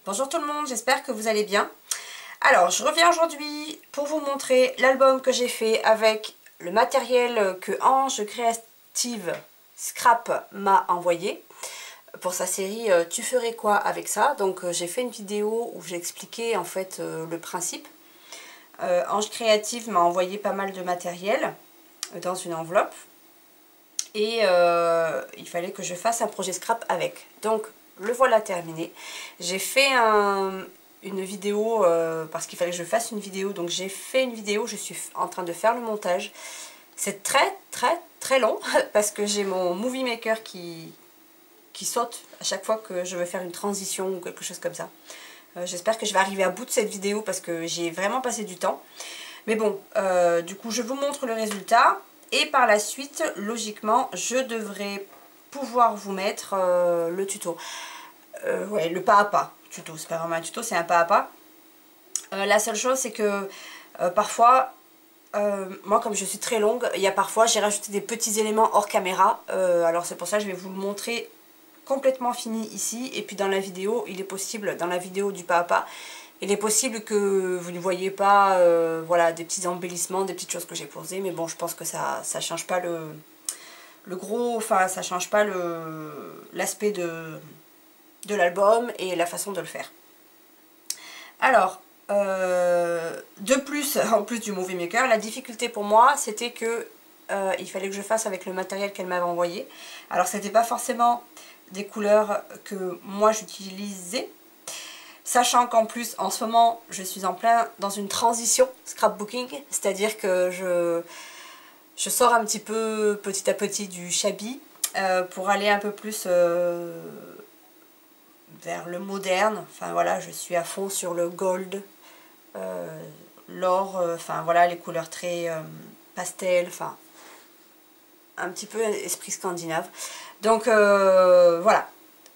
Bonjour tout le monde, j'espère que vous allez bien. Alors, je reviens aujourd'hui pour vous montrer l'album que j'ai fait avec le matériel que Ange Créative Scrap m'a envoyé pour sa série Tu ferais quoi avec ça. Donc j'ai fait une vidéo où j'ai expliqué en fait le principe. Ange Créative m'a envoyé pas mal de matériel dans une enveloppe et il fallait que je fasse un projet scrap avec. Donc le voilà terminé. J'ai fait une vidéo parce qu'il fallait que je fasse une vidéo, donc j'ai fait une vidéo, je suis en train de faire le montage. C'est très long parce que j'ai mon Movie Maker qui saute à chaque fois que je veux faire une transition ou quelque chose comme ça. J'espère que je vais arriver à bout de cette vidéo parce que j'ai vraiment passé du temps. Mais bon, du coup je vous montre le résultat et par la suite, logiquement, je devrais pouvoir vous mettre le tuto. Ouais, le pas à pas tuto, c'est pas vraiment un tuto, c'est un pas à pas. La seule chose c'est que parfois, moi comme je suis très longue, il y a parfois j'ai rajouté des petits éléments hors caméra. Alors c'est pour ça que je vais vous le montrer complètement fini ici. Et puis dans la vidéo, il est possible, dans la vidéo du pas à pas, il est possible que vous ne voyez pas voilà, des petits embellissements, des petites choses que j'ai posées. Mais bon, je pense que ça change pas le gros, enfin ça change pas l'aspect de l'album et la façon de le faire. Alors, de plus, en plus du Movie Maker, la difficulté pour moi, c'était que il fallait que je fasse avec le matériel qu'elle m'avait envoyé. Alors, c'était pas forcément des couleurs que moi j'utilisais, sachant qu'en plus, en ce moment, je suis en plein dans une transition scrapbooking, c'est-à-dire que je sors un petit peu petit à petit du shabby pour aller un peu plus vers le moderne. Enfin voilà, je suis à fond sur le gold, l'or, enfin voilà, les couleurs très pastel, enfin un petit peu esprit scandinave. Donc voilà,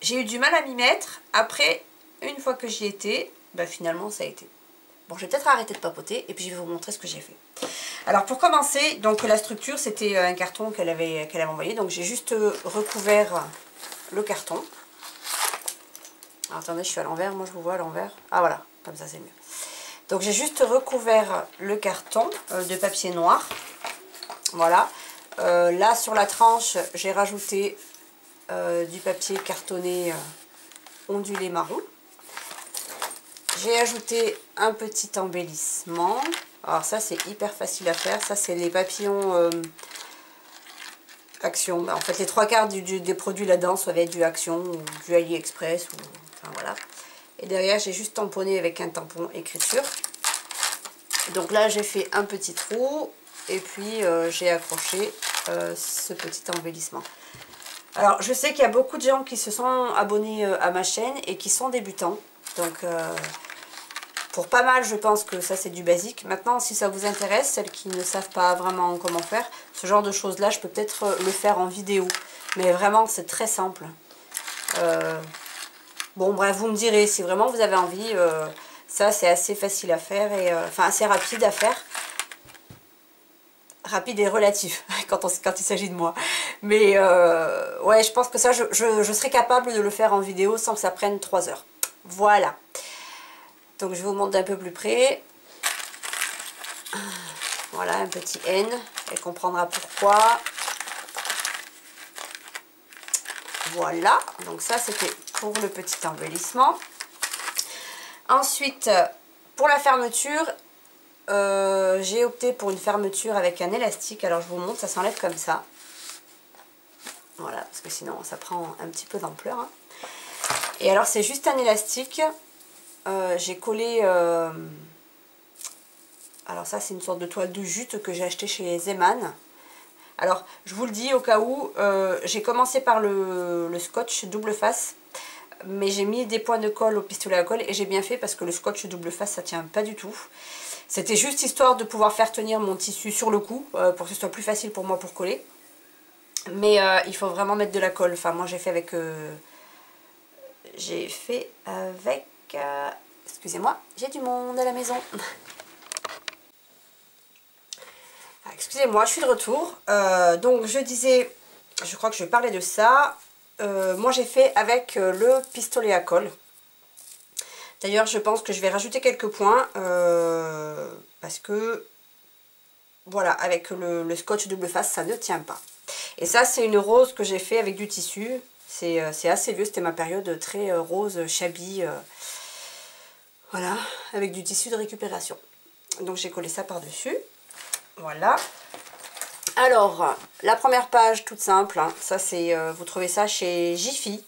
j'ai eu du mal à m'y mettre. Après, une fois que j'y étais, bah, finalement ça a été. Bon, je vais peut-être arrêter de papoter et puis je vais vous montrer ce que j'ai fait. Alors pour commencer, donc la structure c'était un carton qu'elle avait envoyé, donc j'ai juste recouvert le carton. Alors, attendez, je suis à l'envers, moi je vous vois à l'envers. Ah voilà, comme ça c'est mieux. Donc j'ai juste recouvert le carton de papier noir. Voilà. Là sur la tranche, j'ai rajouté du papier cartonné ondulé marron. J'ai ajouté un petit embellissement. Alors ça c'est hyper facile à faire. Ça c'est les papillons Action. En fait les trois quarts des produits là-dedans, ça va être du Action ou du AliExpress. Enfin voilà. Et derrière j'ai juste tamponné avec un tampon écriture. Donc là j'ai fait un petit trou et puis j'ai accroché ce petit embellissement. Alors je sais qu'il y a beaucoup de gens qui se sont abonnés à ma chaîne et qui sont débutants. Donc pour pas mal je pense que ça c'est du basique. Maintenant si ça vous intéresse, celles qui ne savent pas vraiment comment faire, ce genre de choses là je peux peut-être le faire en vidéo. Mais vraiment c'est très simple. Bon bref, vous me direz si vraiment vous avez envie. Ça c'est assez facile à faire et enfin assez rapide à faire. Rapide et relatif quand il s'agit de moi. Mais ouais, je pense que ça je serais capable de le faire en vidéo sans que ça prenne 3 heures. Voilà. Donc je vous montre d'un peu plus près. Voilà un petit N. Elle comprendra pourquoi. Voilà. Donc ça c'était pour le petit embellissement. Ensuite, pour la fermeture, j'ai opté pour une fermeture avec un élastique. Alors je vous montre, ça s'enlève comme ça. Voilà, parce que sinon ça prend un petit peu d'ampleur. Hein. Et alors c'est juste un élastique. J'ai collé... alors ça c'est une sorte de toile de jute que j'ai acheté chez Zeman. Alors je vous le dis au cas où, j'ai commencé par le scotch double face. Mais j'ai mis des points de colle au pistolet à colle et j'ai bien fait parce que le scotch double face ça tient pas du tout. C'était juste histoire de pouvoir faire tenir mon tissu sur le cou pour que ce soit plus facile pour moi pour coller. Mais il faut vraiment mettre de la colle. Enfin moi j'ai fait avec... excusez-moi, j'ai du monde à la maison. Excusez-moi, je suis de retour. Donc je disais, je crois que je vais parler de ça. Moi j'ai fait avec le pistolet à colle. D'ailleurs, je pense que je vais rajouter quelques points parce que, voilà, avec le scotch double face, ça ne tient pas. Et ça, c'est une rose que j'ai fait avec du tissu. C'est assez vieux, c'était ma période très rose, shabby, voilà, avec du tissu de récupération. Donc j'ai collé ça par-dessus. Voilà. Alors, la première page, toute simple, hein, ça c'est, vous trouvez ça chez Jiffy.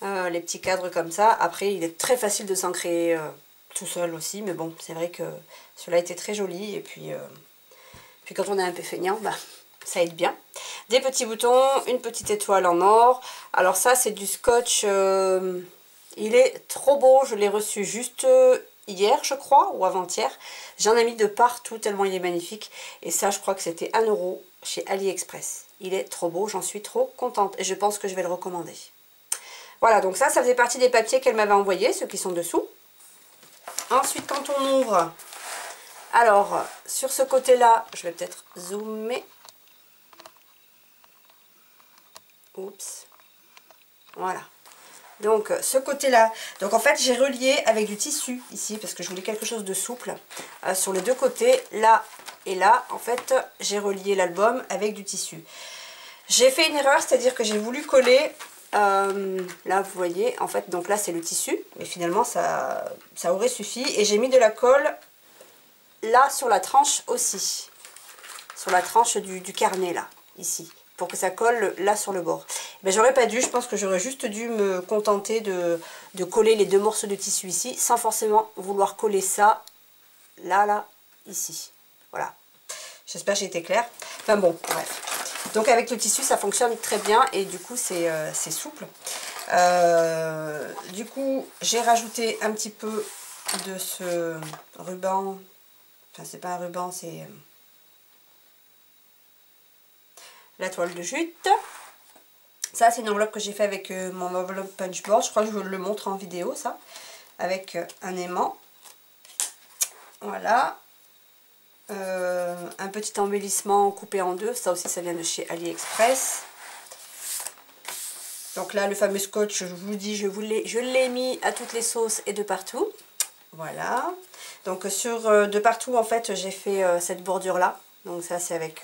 Les petits cadres comme ça. Après, il est très facile de s'en créer tout seul aussi. Mais bon, c'est vrai que cela était très joli. Et puis quand on est un peu feignant, bah, ça aide bien. Des petits boutons, une petite étoile en or. Alors ça, c'est du scotch. Il est trop beau. Je l'ai reçu juste hier, je crois, ou avant-hier. J'en ai mis de partout tellement il est magnifique. Et ça, je crois que c'était 1 € chez AliExpress. Il est trop beau, j'en suis trop contente. Et je pense que je vais le recommander. Voilà, donc ça faisait partie des papiers qu'elle m'avait envoyés, ceux qui sont dessous. Ensuite, quand on ouvre, alors, sur ce côté-là, je vais peut-être zoomer. Oups. Voilà. Donc, ce côté-là. Donc, en fait, j'ai relié avec du tissu ici, parce que je voulais quelque chose de souple. Sur les deux côtés, là et là, en fait, j'ai relié l'album avec du tissu. J'ai fait une erreur, c'est-à-dire que j'ai voulu coller... là vous voyez, en fait, donc là c'est le tissu, mais finalement ça aurait suffi. Et j'ai mis de la colle là sur la tranche aussi, sur la tranche du carnet là, ici, pour que ça colle là sur le bord. Mais j'aurais pas dû, je pense que j'aurais juste dû me contenter de coller les deux morceaux de tissu ici, sans forcément vouloir coller ça là, ici. Voilà, j'espère que j'ai été claire. Enfin bon, bref. Donc avec le tissu ça fonctionne très bien et du coup c'est souple. Du coup j'ai rajouté un petit peu de ce ruban. Enfin c'est pas un ruban, c'est la toile de jute. Ça c'est une enveloppe que j'ai fait avec mon enveloppe punchboard. Je crois que je vous le montre en vidéo ça. Avec un aimant. Voilà. Un petit embellissement coupé en deux, ça aussi ça vient de chez AliExpress. Donc là le fameux scotch, je vous dis, je l'ai mis à toutes les sauces et de partout. Voilà. Donc de partout en fait j'ai fait cette bordure là. Donc ça c'est avec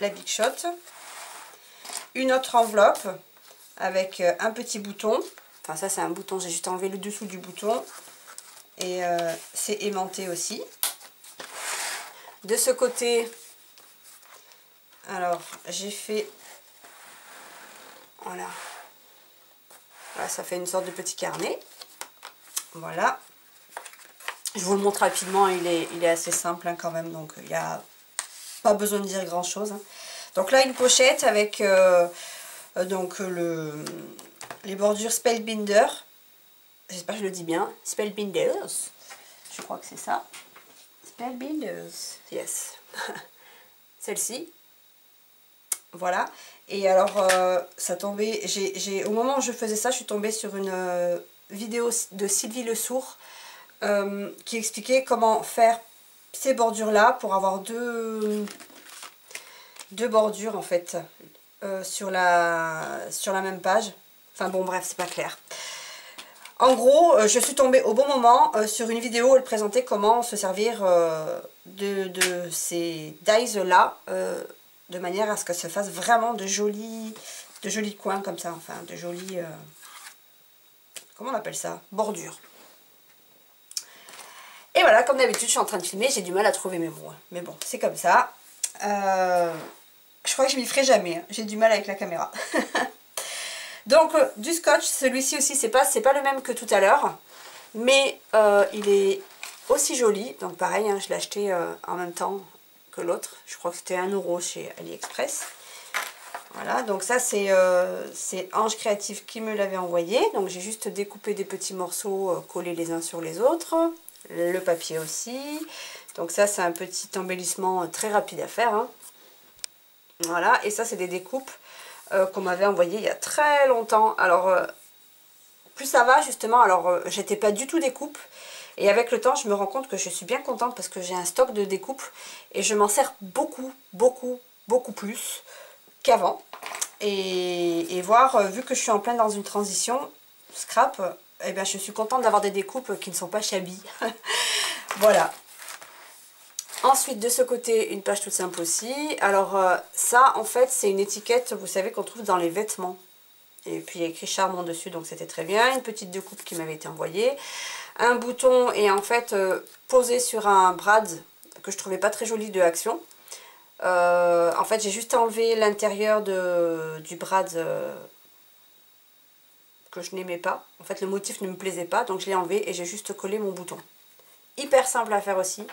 la Big Shot. Une autre enveloppe avec un petit bouton. Enfin ça c'est un bouton, j'ai juste enlevé le dessous du bouton. Et c'est aimanté aussi. De ce côté, alors j'ai fait, voilà, ça fait une sorte de petit carnet, voilà. Je vous le montre rapidement, il est assez simple hein, quand même, donc il n'y a pas besoin de dire grand chose. Hein. Donc là une pochette avec donc les bordures Spellbinder, j'espère que je le dis bien, Spellbinders, je crois que c'est ça. Spellbinders, yes. Celle-ci. Voilà. Et alors, ça tombait... au moment où je faisais ça, je suis tombée sur une vidéo de Sylvie Le Sourd qui expliquait comment faire ces bordures-là pour avoir deux bordures, en fait, sur la même page. Enfin bon, bref, c'est pas clair. En gros, je suis tombée au bon moment sur une vidéo où elle présentait comment se servir de ces dies-là, de manière à ce que ça fasse vraiment de jolis coins comme ça, enfin de jolis, comment on appelle ça? Bordures. Et voilà, comme d'habitude, je suis en train de filmer, j'ai du mal à trouver mes mots. Mais bon, c'est comme ça. Je crois que je m'y ferai jamais, hein. J'ai du mal avec la caméra. Donc du scotch, celui-ci aussi c'est pas le même que tout à l'heure, mais il est aussi joli, donc pareil, hein, je l'ai acheté en même temps que l'autre, je crois que c'était 1 € chez AliExpress. Voilà, donc ça c'est Ange Créative qui me l'avait envoyé, donc j'ai juste découpé des petits morceaux collés les uns sur les autres, le papier aussi, donc ça c'est un petit embellissement très rapide à faire, hein. Voilà, et ça c'est des découpes qu'on m'avait envoyé il y a très longtemps. Alors plus ça va justement, alors j'étais pas du tout découpe et avec le temps je me rends compte que je suis bien contente parce que j'ai un stock de découpe et je m'en sers beaucoup plus qu'avant. Et voir, vu que je suis en plein dans une transition scrap, eh bien, je suis contente d'avoir des découpes qui ne sont pas shabby. Voilà. Ensuite, de ce côté, une page toute simple aussi. Alors, ça, en fait, c'est une étiquette, vous savez, qu'on trouve dans les vêtements. Et puis, il y a écrit Charmant dessus, donc c'était très bien. Une petite découpe qui m'avait été envoyée. Un bouton est en fait posé sur un brad que je trouvais pas très joli de Action. En fait, j'ai juste enlevé l'intérieur du brad que je n'aimais pas. En fait, le motif ne me plaisait pas, donc je l'ai enlevé et j'ai juste collé mon bouton. Hyper simple à faire aussi.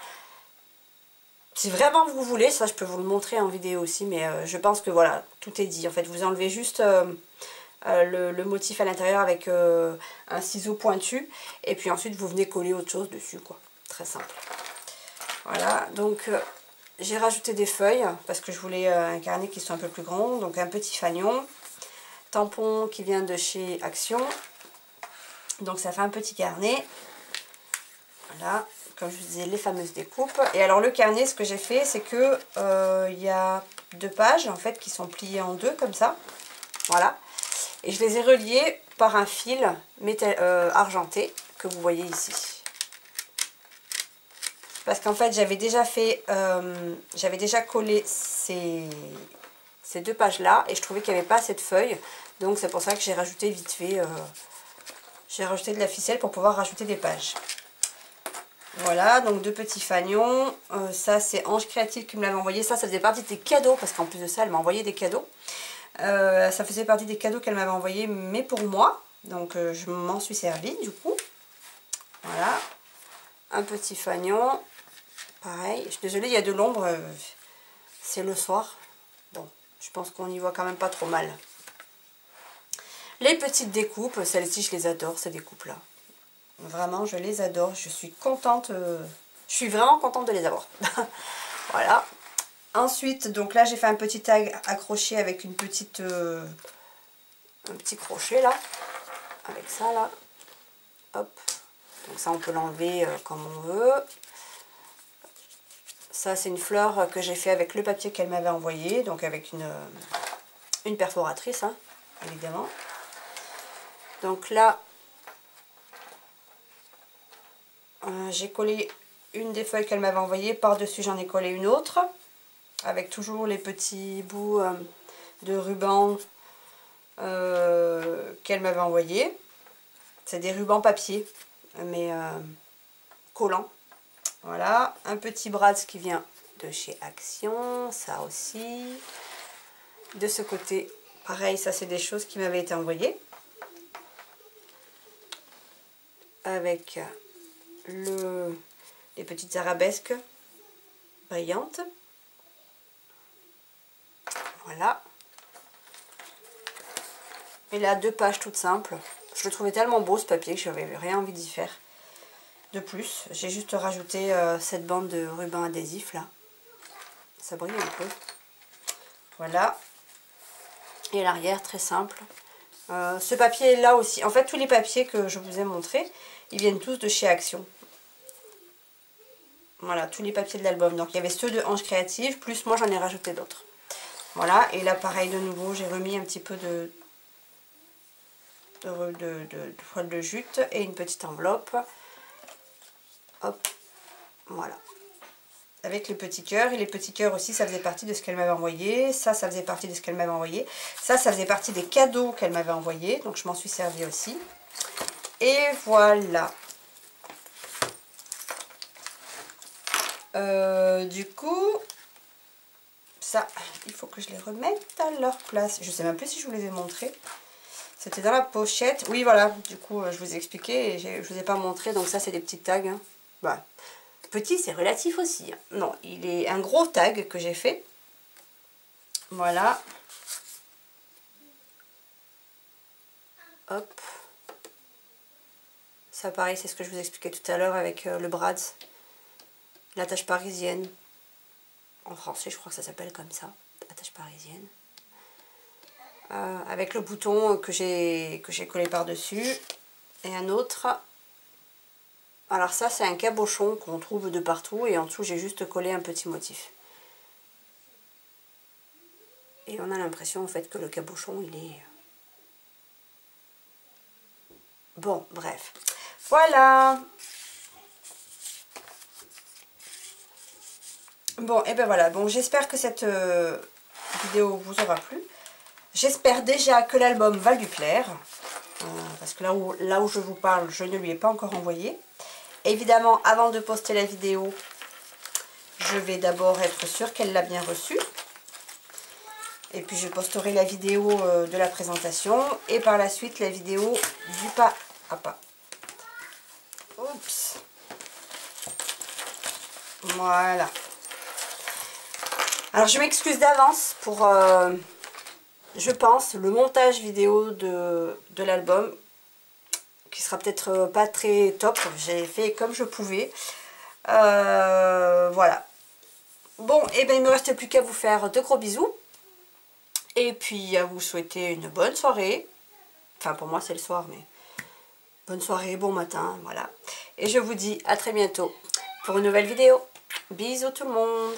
Si vraiment vous voulez, ça je peux vous le montrer en vidéo aussi, mais je pense que voilà, tout est dit. En fait, vous enlevez juste le motif à l'intérieur avec un ciseau pointu, et puis ensuite vous venez coller autre chose dessus, quoi. Très simple. Voilà, donc j'ai rajouté des feuilles, parce que je voulais un carnet qui soit un peu plus grand, donc un petit fanion, tampon qui vient de chez Action, donc ça fait un petit carnet. Voilà, comme je vous disais, les fameuses découpes. Et alors le carnet, ce que j'ai fait, c'est que il y a 2 pages en fait qui sont pliées en 2 comme ça. Voilà. Et je les ai reliées par un fil argenté que vous voyez ici. Parce qu'en fait, j'avais déjà collé ces 2 pages-là et je trouvais qu'il n'y avait pas assez de feuilles. Donc c'est pour ça que j'ai rajouté vite fait, j'ai rajouté de la ficelle pour pouvoir rajouter des pages. Voilà, donc 2 petits fanions. Ça, c'est Ange Créative qui me l'avait envoyé. Ça faisait partie des cadeaux, parce qu'en plus de ça, elle m'a envoyé des cadeaux. Ça faisait partie des cadeaux qu'elle m'avait envoyés, mais pour moi. Donc, je m'en suis servie, du coup. Voilà. Un petit fanion. Pareil. Je suis désolée, il y a de l'ombre. C'est le soir. Bon, je pense qu'on y voit quand même pas trop mal. Les petites découpes, celles-ci, je les adore, ces découpes-là. Vraiment, je les adore. Je suis contente. Je suis vraiment contente de les avoir. Voilà. Ensuite, donc là, j'ai fait un petit tag accroché avec une petite, un petit crochet là. Avec ça là. Hop. Donc ça, on peut l'enlever comme on veut. Ça, c'est une fleur que j'ai fait avec le papier qu'elle m'avait envoyé. Donc avec une perforatrice, hein, évidemment. Donc là, j'ai collé une des feuilles qu'elle m'avait envoyées. Par-dessus, j'en ai collé une autre. Avec toujours les petits bouts de ruban qu'elle m'avait envoyé. C'est des rubans papier, mais collants. Voilà, un petit brad qui vient de chez Action, ça aussi. De ce côté, pareil, ça c'est des choses qui m'avaient été envoyées. Avec les petites arabesques brillantes. Voilà. Et là, 2 pages toutes simples. Je le trouvais tellement beau ce papier que je n'avais rien envie d'y faire. De plus, j'ai juste rajouté cette bande de ruban adhésif là. Ça brille un peu. Voilà. Et l'arrière, très simple. Ce papier là aussi. En fait, tous les papiers que je vous ai montrés, ils viennent tous de chez Action. Voilà, tous les papiers de l'album. Donc, il y avait ceux de Ange Créative, plus moi, j'en ai rajouté d'autres. Voilà. Et là, pareil, de nouveau, j'ai remis un petit peu de toile de jute et une petite enveloppe. Hop, voilà. Avec le petit cœur. Et les petits cœurs aussi, ça faisait partie de ce qu'elle m'avait envoyé. Ça faisait partie de ce qu'elle m'avait envoyé. Ça faisait partie des cadeaux qu'elle m'avait envoyés. Donc, je m'en suis servie aussi. Et voilà. Du coup, ça, il faut que je les remette à leur place. Je sais même plus si je vous les ai montrés. C'était dans la pochette. Oui, voilà. Du coup, je vous ai expliqué et je vous ai pas montré. Donc ça, c'est des petits tags. Hein. Bah, petit, c'est relatif aussi. Hein. Non, il est un gros tag que j'ai fait. Voilà. Hop. Ça, pareil, c'est ce que je vous expliquais tout à l'heure avec le brad. L'attache parisienne. En français, je crois que ça s'appelle comme ça. Attache parisienne. Avec le bouton que j'ai collé par-dessus. Et un autre. Alors ça, c'est un cabochon qu'on trouve de partout. Et en dessous, j'ai juste collé un petit motif. Et on a l'impression en fait que le cabochon, il est... Bon, bref. Voilà. Bon, et ben voilà. Bon, j'espère que cette vidéo vous aura plu. J'espère déjà que l'album va lui plaire. Parce que là où je vous parle, je ne lui ai pas encore envoyé. Évidemment, avant de poster la vidéo, je vais d'abord être sûre qu'elle l'a bien reçue. Et puis je posterai la vidéo de la présentation. Et par la suite, la vidéo du pas à pas. Oups. Voilà. Alors je m'excuse d'avance pour, je pense, le montage vidéo de l'album. Qui sera peut-être pas très top. J'ai fait comme je pouvais. Voilà. Bon, et ben il me reste plus qu'à vous faire de gros bisous. Et puis à vous souhaiter une bonne soirée. Enfin pour moi c'est le soir, mais bonne soirée, bon matin, voilà. Et je vous dis à très bientôt pour une nouvelle vidéo. Bisous tout le monde.